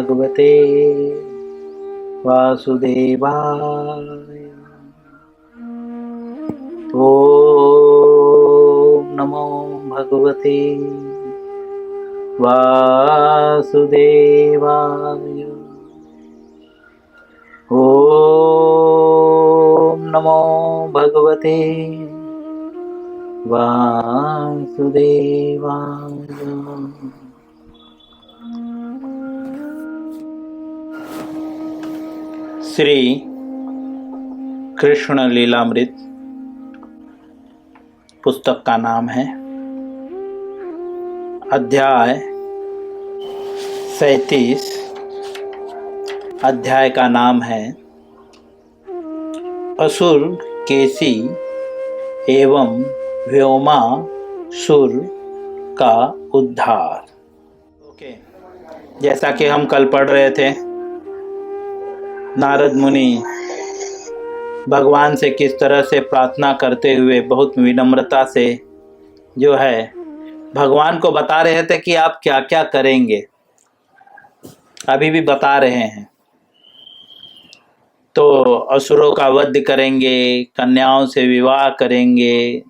भगवते वासुदेवाय। ओम नमो भगवते वासुदेवाय। ओम नमो भगवते वासुदेवाय। श्री कृष्ण लीलामृत पुस्तक का नाम है, अध्याय 37। अध्याय का नाम है असुर केसी एवं व्योमासुर का उद्धार। ओके, जैसा कि हम कल पढ़ रहे थे, नारद मुनि भगवान से किस तरह से प्रार्थना करते हुए बहुत विनम्रता से जो है भगवान को बता रहे थे कि आप क्या क्या करेंगे, अभी भी बता रहे हैं। तो असुरों का वध करेंगे, कन्याओं से विवाह करेंगे,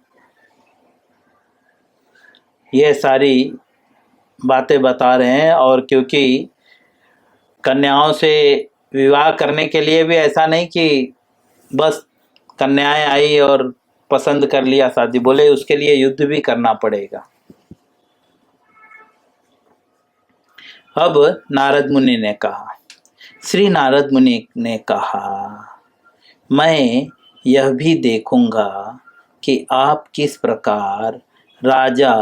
ये सारी बातें बता रहे हैं। और क्योंकि कन्याओं से विवाह करने के लिए भी ऐसा नहीं कि बस कन्याएं आई और पसंद कर लिया शादी, बोले उसके लिए युद्ध भी करना पड़ेगा। अब नारद मुनि ने कहा, श्री नारद मुनि ने कहा, मैं यह भी देखूंगा कि आप किस प्रकार राजा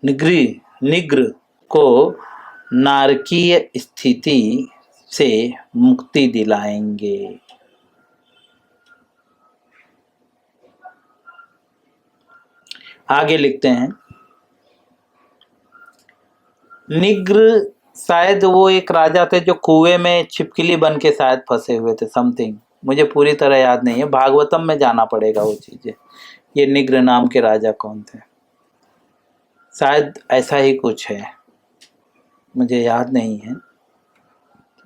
निग्र को नारकीय स्थिति से मुक्ति दिलाएंगे। आगे लिखते हैं, निग्र शायद वो एक राजा थे जो कुएं में छिपकली बन के शायद फंसे हुए थे, समथिंग, मुझे पूरी तरह याद नहीं है, भागवतम में जाना पड़ेगा वो चीजें। ये निग्र नाम के राजा कौन थे, शायद ऐसा ही कुछ है, मुझे याद नहीं है,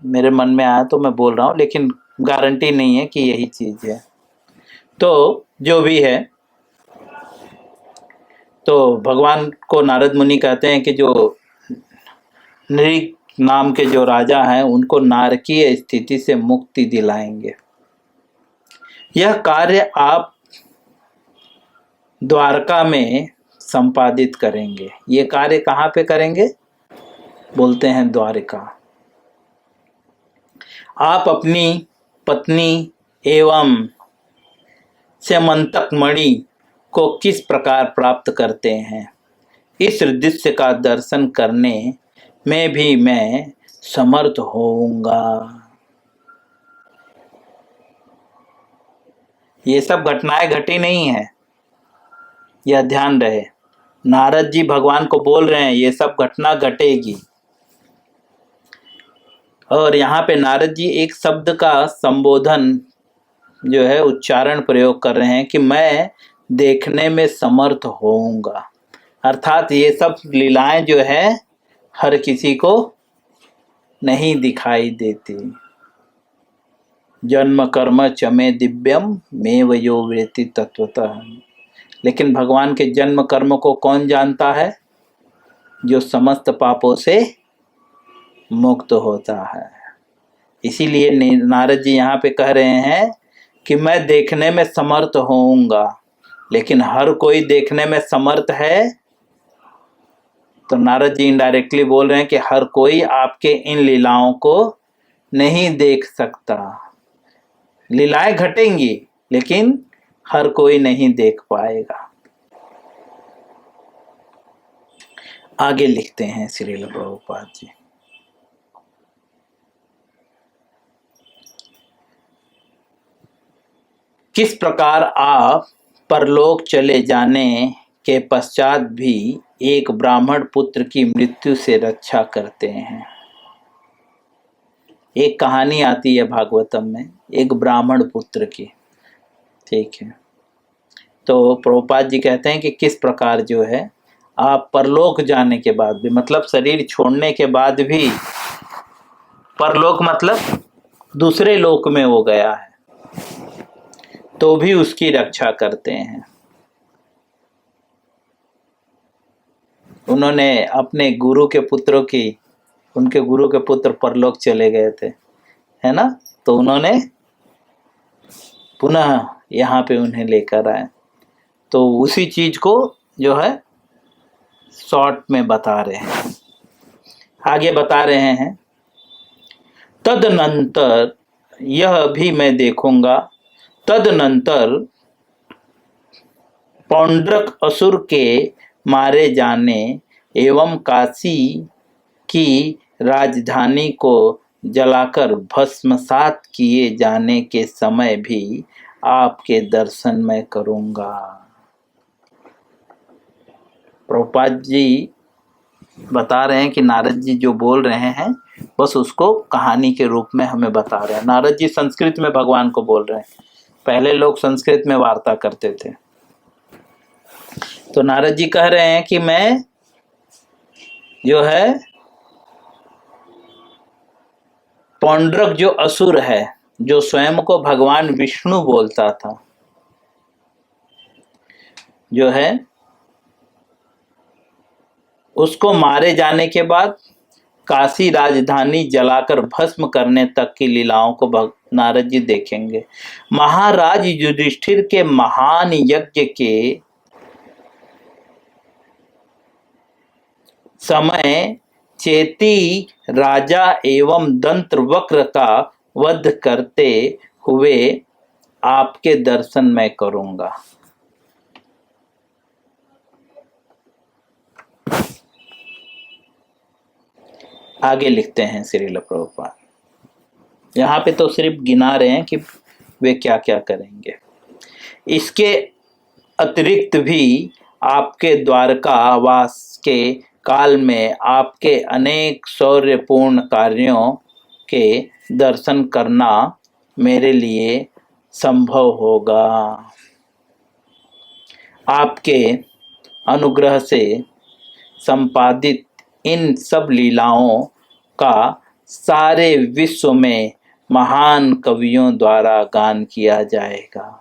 मेरे मन में आया तो मैं बोल रहा हूँ, लेकिन गारंटी नहीं है कि यही चीज है। तो जो भी है, तो भगवान को नारद मुनि कहते हैं कि जो नृग नाम के जो राजा हैं उनको नारकीय स्थिति से मुक्ति दिलाएंगे। यह कार्य आप द्वारका में संपादित करेंगे। ये कार्य कहाँ पे करेंगे? बोलते हैं द्वारका। आप अपनी पत्नी एवं स्यमंतक मणि को किस प्रकार प्राप्त करते हैं, इस दृश्य का दर्शन करने में भी मैं समर्थ होऊंगा। ये सब घटनाएं घटी नहीं है, यह ध्यान रहे। नारद जी भगवान को बोल रहे हैं ये सब घटना घटेगी, और यहाँ पे नारद जी एक शब्द का संबोधन जो है उच्चारण प्रयोग कर रहे हैं कि मैं देखने में समर्थ होऊंगा। अर्थात ये सब लीलाएं जो है हर किसी को नहीं दिखाई देती। जन्म कर्म चमे दिव्यम मेव यो वेति तत्वतः। लेकिन भगवान के जन्म कर्म को कौन जानता है? जो समस्त पापों से मुक्त होता है। इसीलिए नारद जी यहाँ पे कह रहे हैं कि मैं देखने में समर्थ होऊंगा, लेकिन हर कोई देखने में समर्थ है? तो नारद जी इनडायरेक्टली बोल रहे हैं कि हर कोई आपके इन लीलाओं को नहीं देख सकता। लीलाएं घटेंगी लेकिन हर कोई नहीं देख पाएगा। आगे लिखते हैं श्रील प्रभुपाद जी, किस प्रकार आप परलोक चले जाने के पश्चात भी एक ब्राह्मण पुत्र की मृत्यु से रक्षा करते हैं। एक कहानी आती है भागवतम में एक ब्राह्मण पुत्र की, ठीक है। तो प्रभुपाद जी कहते हैं कि किस प्रकार जो है आप परलोक जाने के बाद भी, मतलब शरीर छोड़ने के बाद भी, परलोक मतलब दूसरे लोक में वो गया है, तो भी उसकी रक्षा करते हैं। उन्होंने अपने गुरु के पुत्रों की, उनके गुरु के पुत्र परलोक चले गए थे, है ना, तो उन्होंने पुनः यहाँ पे उन्हें लेकर आए। तो उसी चीज को जो है शॉर्ट में बता रहे हैं। आगे बता रहे हैं, तदनंतर यह भी मैं देखूंगा, तदनंतर पौंड्रक असुर के मारे जाने एवं काशी की राजधानी को जलाकर भस्मसात किए जाने के समय भी आपके दर्शन मैं करूंगा। प्रभुपाद जी बता रहे हैं कि नारद जी जो बोल रहे हैं बस उसको कहानी के रूप में हमें बता रहे हैं। नारद जी संस्कृत में भगवान को बोल रहे हैं, पहले लोग संस्कृत में वार्ता करते थे। तो नारद जी कह रहे हैं कि मैं जो है पौंड्रक जो असुर है, जो स्वयं को भगवान विष्णु बोलता था, जो है उसको मारे जाने के बाद काशी राजधानी जलाकर भस्म करने तक की लीलाओं को नारद जी देखेंगे। महाराज युधिष्ठिर के महान यज्ञ के समय चेती राजा एवं दंत्रवक्र का वध करते हुए आपके दर्शन मैं करूंगा। आगे लिखते हैं श्रील प्रभुपाद, यहाँ पे तो सिर्फ गिना रहे हैं कि वे क्या क्या करेंगे। इसके अतिरिक्त भी आपके द्वारकावास के काल में आपके अनेक शौर्यपूर्ण कार्यों के दर्शन करना मेरे लिए संभव होगा। आपके अनुग्रह से संपादित इन सब लीलाओं का सारे विश्व में महान कवियों द्वारा गान किया जाएगा।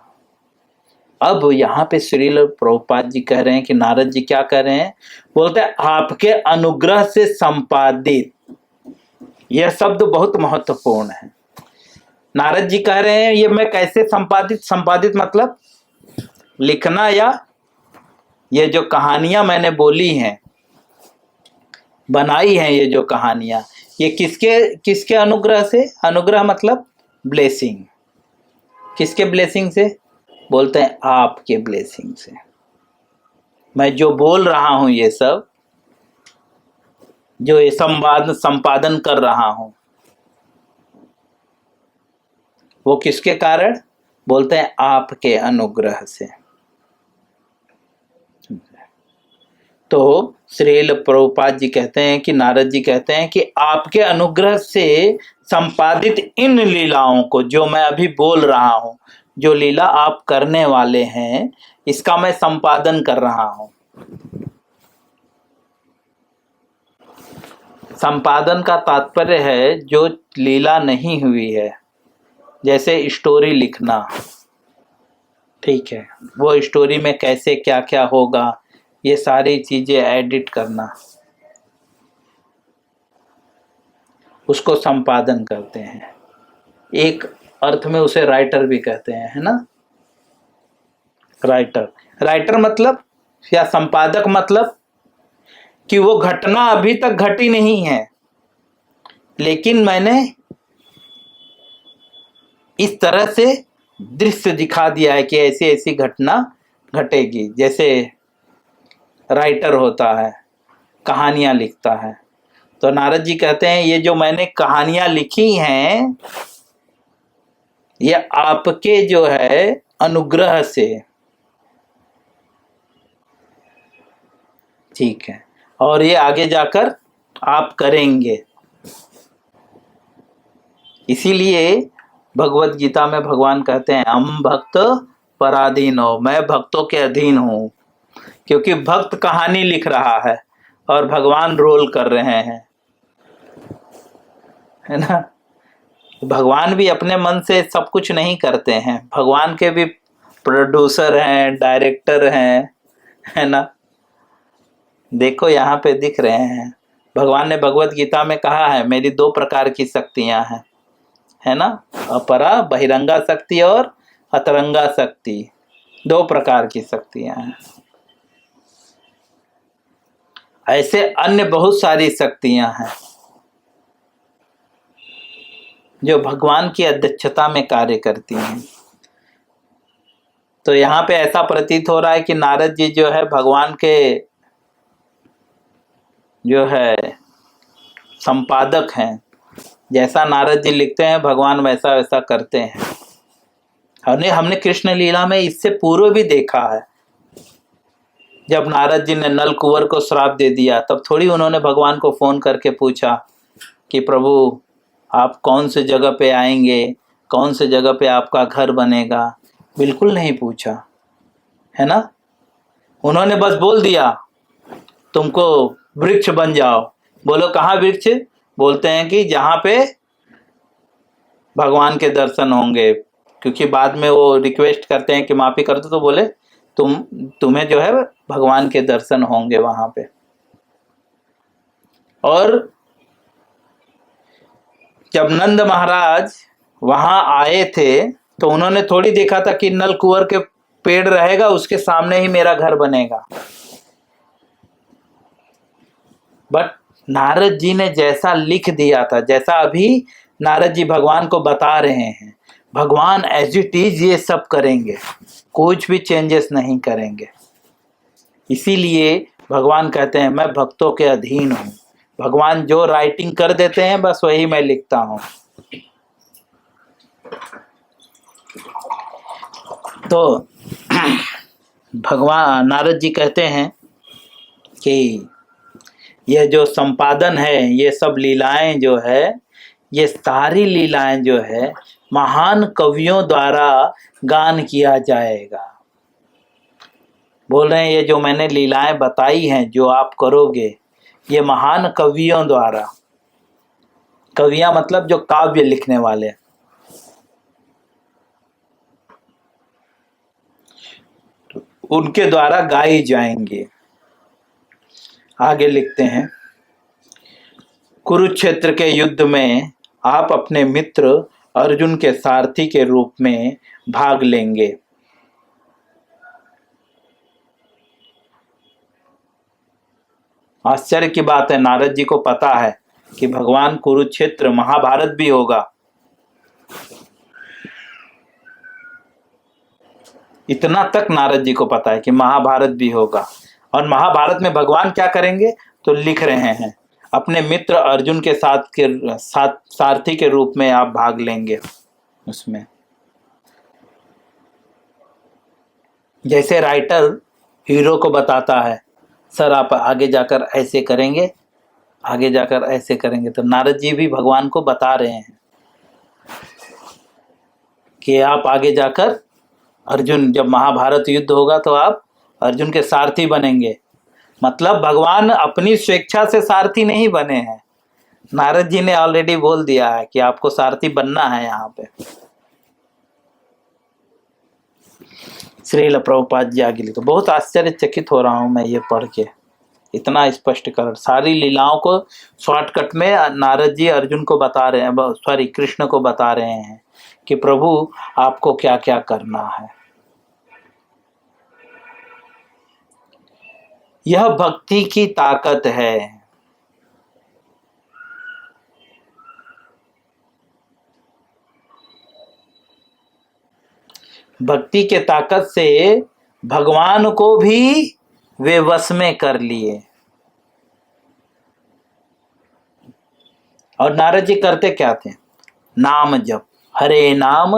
अब यहाँ पे श्रील प्रभुपाद जी कह रहे हैं कि नारद जी क्या कह रहे हैं, बोलते हैं आपके अनुग्रह से संपादित। यह शब्द बहुत महत्वपूर्ण है। नारद जी कह रहे हैं ये मैं कैसे संपादित, संपादित मतलब लिखना, या ये जो कहानियां मैंने बोली हैं, बनाई हैं, ये जो कहानियां, ये किसके अनुग्रह से? अनुग्रह मतलब ब्लेसिंग। किसके ब्लेसिंग से? बोलते हैं आपके ब्लेसिंग से। मैं जो बोल रहा हूं, ये सब जो ये संपादन कर रहा हूं, वो किसके कारण? बोलते हैं आपके अनुग्रह से। तो श्रील प्रभुपाद जी कहते हैं कि नारद जी कहते हैं कि आपके अनुग्रह से संपादित इन लीलाओं को, जो मैं अभी बोल रहा हूं, जो लीला आप करने वाले हैं, इसका मैं संपादन कर रहा हूं। संपादन का तात्पर्य है जो लीला नहीं हुई है, जैसे स्टोरी लिखना, ठीक है, वो स्टोरी में कैसे क्या क्या होगा, ये सारी चीजें एडिट करना, उसको संपादन करते हैं। एक अर्थ में उसे राइटर भी कहते हैं, है ना। राइटर मतलब या संपादक मतलब कि वो घटना अभी तक घटी नहीं है, लेकिन मैंने इस तरह से दृश्य दिखा दिया है कि ऐसी ऐसी घटना घटेगी। जैसे राइटर होता है, कहानियां लिखता है। तो नारद जी कहते हैं ये जो मैंने कहानियां लिखी हैं, ये आपके जो है अनुग्रह से, ठीक है, और ये आगे जाकर आप करेंगे। इसीलिए भगवत गीता में भगवान कहते हैं हम भक्त पराधीन हो, मैं भक्तों के अधीन हूं। क्योंकि भक्त कहानी लिख रहा है और भगवान रोल कर रहे हैं, है ना। भगवान भी अपने मन से सब कुछ नहीं करते हैं, भगवान के भी प्रोड्यूसर हैं, डायरेक्टर हैं, है ना। देखो यहाँ पे दिख रहे हैं, भगवान ने भगवत गीता में कहा है मेरी 2 प्रकार की शक्तियां हैं, है ना, अपरा बहिरंगा शक्ति और अतरंगा शक्ति, 2 प्रकार की शक्तियां हैं। ऐसे अन्य बहुत सारी शक्तियां हैं जो भगवान की अध्यक्षता में कार्य करती हैं। तो यहाँ पे ऐसा प्रतीत हो रहा है कि नारद जी जो है भगवान के जो है संपादक हैं, जैसा नारद जी लिखते हैं भगवान वैसा वैसा करते हैं। हमने कृष्ण लीला में इससे पूर्व भी देखा है, जब नारद जी ने नल कुंवर को श्राप दे दिया तब थोड़ी उन्होंने भगवान को फोन करके पूछा कि प्रभु आप कौन से जगह पे आएंगे, कौन से जगह पे आपका घर बनेगा, बिल्कुल नहीं पूछा, है ना। उन्होंने बस बोल दिया तुमको वृक्ष बन जाओ। बोलो कहाँ वृक्ष? बोलते हैं कि जहाँ पे भगवान के दर्शन होंगे, क्योंकि बाद में वो रिक्वेस्ट करते हैं कि माफी कर दो, तो बोले तुम्हें जो है भगवान के दर्शन होंगे वहां पे। और जब नंद महाराज वहां आए थे तो उन्होंने थोड़ी देखा था कि नल कुंवर के पेड़ रहेगा उसके सामने ही मेरा घर बनेगा, बट नारद जी ने जैसा लिख दिया था, जैसा अभी नारद जी भगवान को बता रहे हैं, भगवान एज इट इज ये सब करेंगे, कुछ भी चेंजेस नहीं करेंगे। इसीलिए भगवान कहते हैं मैं भक्तों के अधीन हूँ, भगवान जो राइटिंग कर देते हैं बस वही मैं लिखता हूँ। तो भगवान नारद जी कहते हैं कि यह जो संपादन है, ये सब लीलाएं जो है, ये सारी लीलाएं जो है महान कवियों द्वारा गान किया जाएगा। बोल रहे हैं ये जो मैंने लीलाएं बताई हैं जो आप करोगे, ये महान कवियों द्वारा, कवियां मतलब जो काव्य लिखने वाले, उनके द्वारा गाई जाएंगे। आगे लिखते हैं, कुरुक्षेत्र के युद्ध में आप अपने मित्र अर्जुन के सारथी के रूप में भाग लेंगे। आश्चर्य की बात है, नारद जी को पता है कि भगवान कुरुक्षेत्र महाभारत भी होगा। इतना तक नारद जी को पता है कि महाभारत भी होगा, और महाभारत में भगवान क्या करेंगे तो लिख रहे हैं अपने मित्र अर्जुन के साथ सारथी के रूप में आप भाग लेंगे उसमें। जैसे राइटर हीरो को बताता है सर आप आगे जाकर ऐसे करेंगे, आगे जाकर ऐसे करेंगे, तो नारद जी भी भगवान को बता रहे हैं कि आप आगे जाकर अर्जुन, जब महाभारत युद्ध होगा तो आप अर्जुन के सारथी बनेंगे। मतलब भगवान अपनी स्वेच्छा से सारथी नहीं बने हैं, नारद जी ने ऑलरेडी बोल दिया है कि आपको सारथी बनना है यहाँ पे। श्रील प्रभुपाद जी आगे लिखो। बहुत आश्चर्यचकित हो रहा हूँ मैं ये पढ़ के, इतना स्पष्टीकरण, सारी लीलाओं को शॉर्टकट में नारद जी अर्जुन को बता रहे हैं, सॉरी कृष्ण को बता रहे हैं कि प्रभु आपको क्या क्या करना है। यह भक्ति की ताकत है। भक्ति के ताकत से भगवान को भी वे वश में कर लिए। और नारद जी करते क्या थे? नाम जप, हरे नाम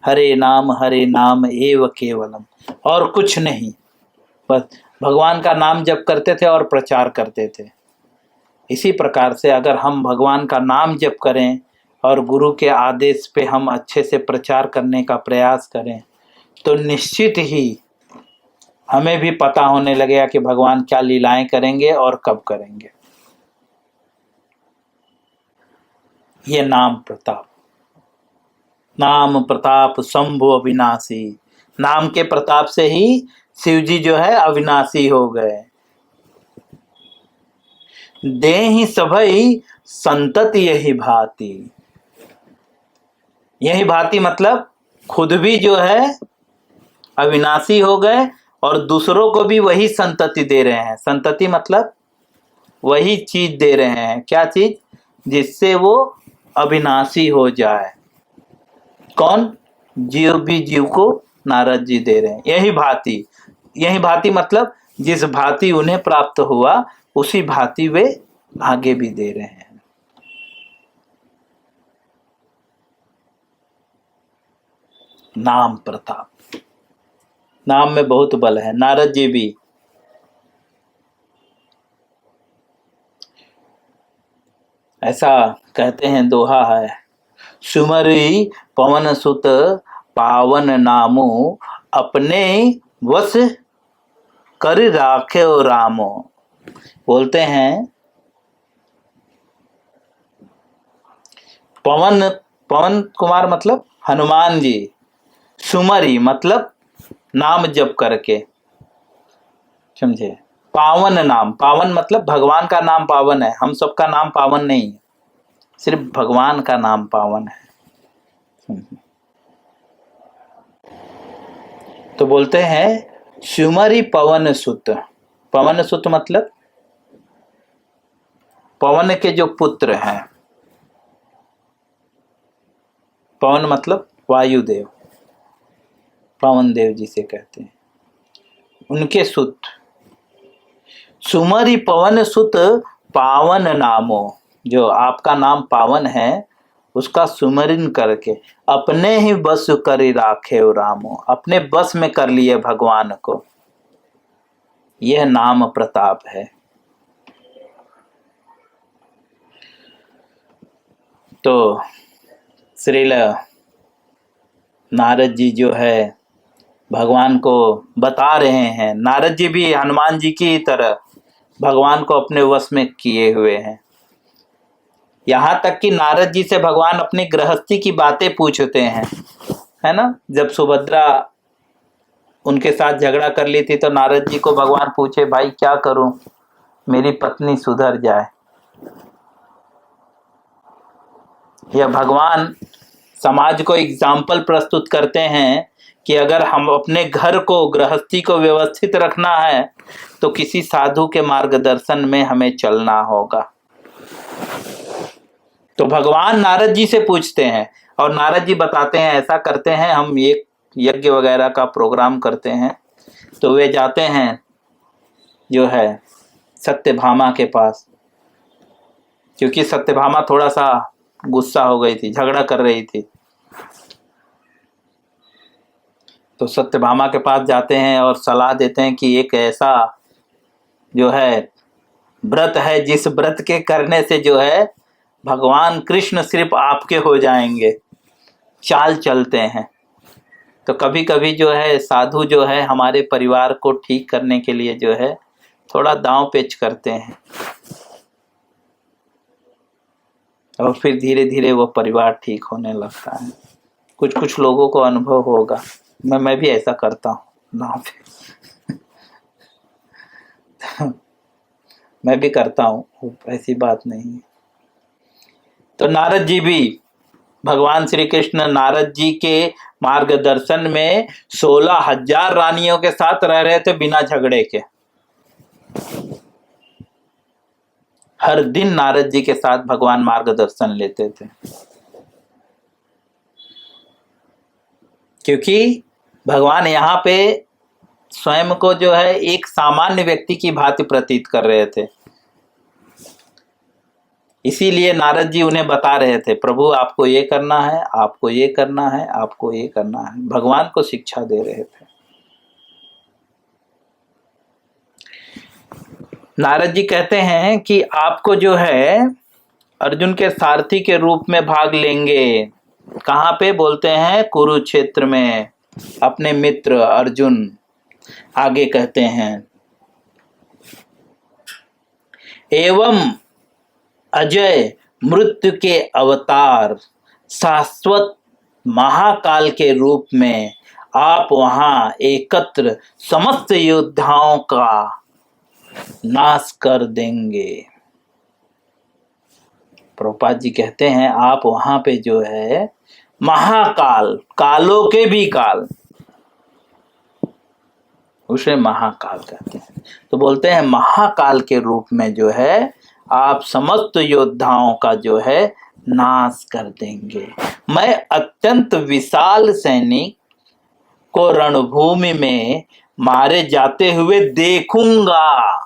हरे नाम हरे नाम एव केवलम, और कुछ नहीं, बस भगवान का नाम जप करते थे और प्रचार करते थे। इसी प्रकार से अगर हम भगवान का नाम जप करें और गुरु के आदेश पे हम अच्छे से प्रचार करने का प्रयास करें तो निश्चित ही हमें भी पता होने लगेगा कि भगवान क्या लीलाएं करेंगे और कब करेंगे। ये नाम प्रताप, नाम प्रताप शंभु अविनाशी। नाम के प्रताप से ही शिव जी जो है अविनाशी हो गए। देहि सभई संतति यही भांति। यही भांति मतलब खुद भी जो है अविनाशी हो गए और दूसरों को भी वही संतति दे रहे हैं। संतति मतलब वही चीज दे रहे हैं। क्या चीज? जिससे वो अविनाशी हो जाए। कौन? जीव भी जीव को नारद जी दे रहे हैं। यही भांति, यही भांति मतलब जिस भांति उन्हें प्राप्त हुआ उसी भांति वे आगे भी दे रहे हैं। नाम प्रताप, नाम में बहुत बल है। नारद जी भी ऐसा कहते हैं, दोहा है, सुमरी पवन सुत पावन नामो अपने वश कर राखे रामो। बोलते हैं पवन, पवन कुमार मतलब हनुमान जी, सुमरी मतलब नाम जप करके, समझे। पावन नाम, पावन मतलब भगवान का नाम पावन है, हम सबका नाम पावन नहीं है, सिर्फ भगवान का नाम पावन है। तो बोलते हैं सुमरी पवन सुत। पवन सुत मतलब पवन के जो पुत्र हैं। पवन मतलब वायुदेव, पवन देव जिसे कहते हैं, उनके सुत। सुमरी पवन सुत पावन नामो, जो आपका नाम पावन है उसका सुमरन करके अपने ही बस कर राखे रामो, अपने बस में कर लिए भगवान को। यह नाम प्रताप है। तो श्रील नारद जी जो है भगवान को बता रहे हैं। नारद जी भी हनुमान जी की तरह भगवान को अपने वश में किए हुए हैं। यहाँ तक कि नारद जी से भगवान अपनी गृहस्थी की बातें पूछते हैं, है ना। जब सुभद्रा उनके साथ झगड़ा कर ली थी तो नारद जी को भगवान पूछे, भाई क्या करूं मेरी पत्नी सुधर जाए। यह भगवान समाज को एग्जाम्पल प्रस्तुत करते हैं कि अगर हम अपने घर को, गृहस्थी को व्यवस्थित रखना है तो किसी साधु के मार्गदर्शन में हमें चलना होगा। तो भगवान नारद जी से पूछते हैं और नारद जी बताते हैं, ऐसा करते हैं, हम एक यज्ञ वगैरह का प्रोग्राम करते हैं। तो वे जाते हैं जो है सत्यभामा के पास, क्योंकि सत्यभामा थोड़ा सा गुस्सा हो गई थी, झगड़ा कर रही थी। तो सत्यभामा के पास जाते हैं और सलाह देते हैं कि एक ऐसा जो है व्रत है जिस व्रत के करने से जो है भगवान कृष्ण सिर्फ आपके हो जाएंगे, चाल चलते हैं। तो कभी कभी जो है साधु जो है हमारे परिवार को ठीक करने के लिए जो है थोड़ा दांव पेच करते हैं और फिर धीरे धीरे वो परिवार ठीक होने लगता है। कुछ कुछ लोगों को अनुभव होगा, मैं भी ऐसा करता हूँ दांव पे मैं भी करता हूँ, ऐसी बात नहीं है। तो नारद जी भी, भगवान श्री कृष्ण नारद जी के मार्गदर्शन में 16,000 रानियों के साथ रह रहे थे बिना झगड़े के। हर दिन नारद जी के साथ भगवान मार्गदर्शन लेते थे, क्योंकि भगवान यहाँ पे स्वयं को जो है एक सामान्य व्यक्ति की भांति प्रतीत कर रहे थे। इसीलिए नारद जी उन्हें बता रहे थे, प्रभु आपको ये करना है, आपको ये करना है, आपको ये करना है। भगवान को शिक्षा दे रहे थे। नारद जी कहते हैं कि आपको जो है अर्जुन के सारथी के रूप में भाग लेंगे। कहाँ पे? बोलते हैं कुरुक्षेत्र में, अपने मित्र अर्जुन आगे कहते हैं, एवं अजय मृत्यु के अवतार शाश्वत महाकाल के रूप में आप वहां एकत्र समस्त योद्धाओं का नाश कर देंगे। प्रभुपाद जी कहते हैं आप वहां पे जो है महाकाल, कालों के भी काल, उसे महाकाल कहते हैं। तो बोलते हैं महाकाल के रूप में जो है आप समस्त योद्धाओं का जो है नाश कर देंगे। मैं अत्यंत विशाल सैनिक को रणभूमि में मारे जाते हुए देखूंगा।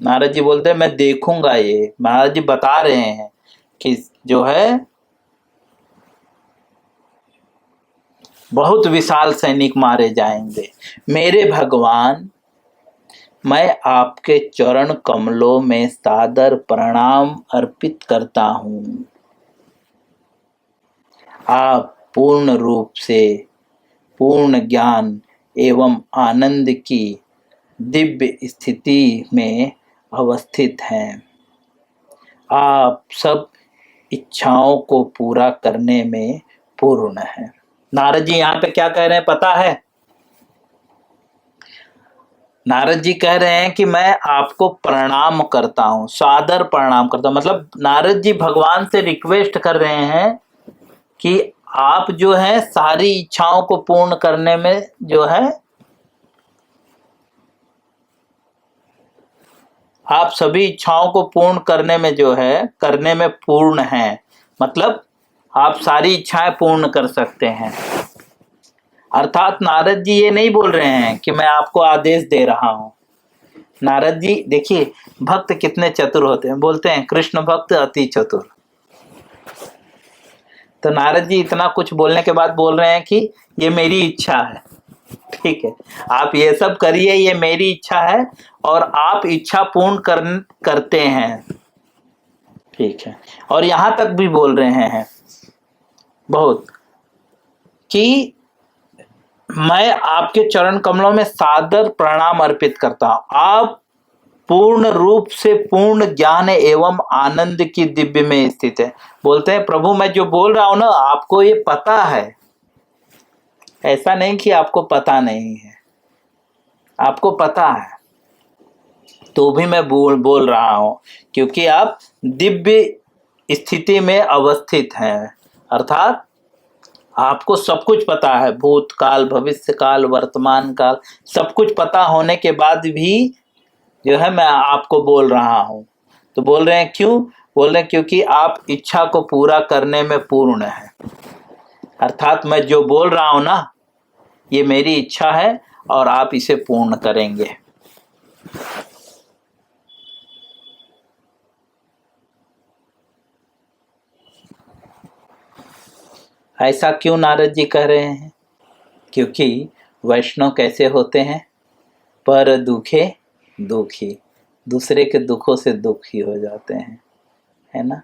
नारद जी बोलते हैं मैं देखूंगा। ये महाराज जी बता रहे हैं कि जो है बहुत विशाल सैनिक मारे जाएंगे। मेरे भगवान, मैं आपके चरण कमलों में सादर प्रणाम अर्पित करता हूँ। आप पूर्ण रूप से पूर्ण ज्ञान एवं आनंद की दिव्य स्थिति में अवस्थित हैं। आप सब इच्छाओं को पूरा करने में पूर्ण हैं। नारद जी यहाँ पे क्या कह रहे हैं पता है? नारद जी कह रहे हैं कि मैं आपको प्रणाम करता हूं, सादर प्रणाम करता हूं। मतलब नारद जी भगवान से रिक्वेस्ट कर रहे हैं कि आप जो है सारी इच्छाओं को पूर्ण करने में जो है आप सभी इच्छाओं को पूर्ण करने में जो है करने में पूर्ण हैं। मतलब आप सारी इच्छाएं पूर्ण कर सकते हैं। अर्थात नारद जी ये नहीं बोल रहे हैं कि मैं आपको आदेश दे रहा हूं। नारद जी देखिए भक्त कितने चतुर होते हैं। बोलते हैं कृष्ण भक्त अति चतुर। तो नारद जी इतना कुछ बोलने के बाद बोल रहे हैं कि ये मेरी इच्छा है, ठीक है, आप ये सब करिए, ये मेरी इच्छा है और आप इच्छा पूर्ण करते हैं, ठीक है। और यहां तक भी बोल रहे हैं बहुत कि मैं आपके चरण कमलों में सादर प्रणाम अर्पित करता हूं। आप पूर्ण रूप से पूर्ण ज्ञान एवं आनंद की दिव्य में स्थित है। बोलते हैं प्रभु मैं जो बोल रहा हूं ना आपको ये पता है। ऐसा नहीं कि आपको पता नहीं है, आपको पता है, तो भी मैं बोल रहा हूं क्योंकि आप दिव्य स्थिति में अवस्थित हैं। अर्थात आपको सब कुछ पता है, भूतकाल भविष्य काल वर्तमान काल सब कुछ पता होने के बाद भी जो है मैं आपको बोल रहा हूं। तो बोल रहे हैं क्यों? बोल रहे हैं क्योंकि आप इच्छा को पूरा करने में पूर्ण है। अर्थात मैं जो बोल रहा हूं ना ये मेरी इच्छा है और आप इसे पूर्ण करेंगे। ऐसा क्यों नारद जी कह रहे हैं? क्योंकि वैष्णव कैसे होते हैं? पर दुखे दुखी, दूसरे के दुखों से दुखी हो जाते हैं, है ना।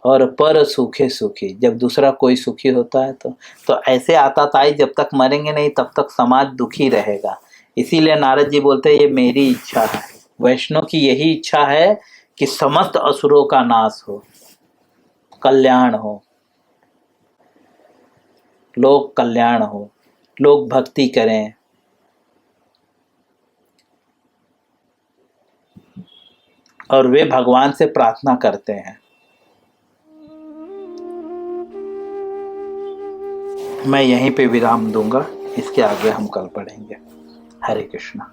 और पर सुखे सुखी, जब दूसरा कोई सुखी होता है तो ऐसे आताताई जब तक मरेंगे नहीं तब तक समाज दुखी रहेगा। इसीलिए नारद जी बोलते हैं ये मेरी इच्छा है। वैष्णव की यही इच्छा है कि समस्त असुरों का नाश हो, कल्याण हो, लोक कल्याण हो, लोग भक्ति करें, और वे भगवान से प्रार्थना करते हैं। मैं यहीं पे विराम दूंगा, इसके आगे हम कल पढ़ेंगे। हरे कृष्णा।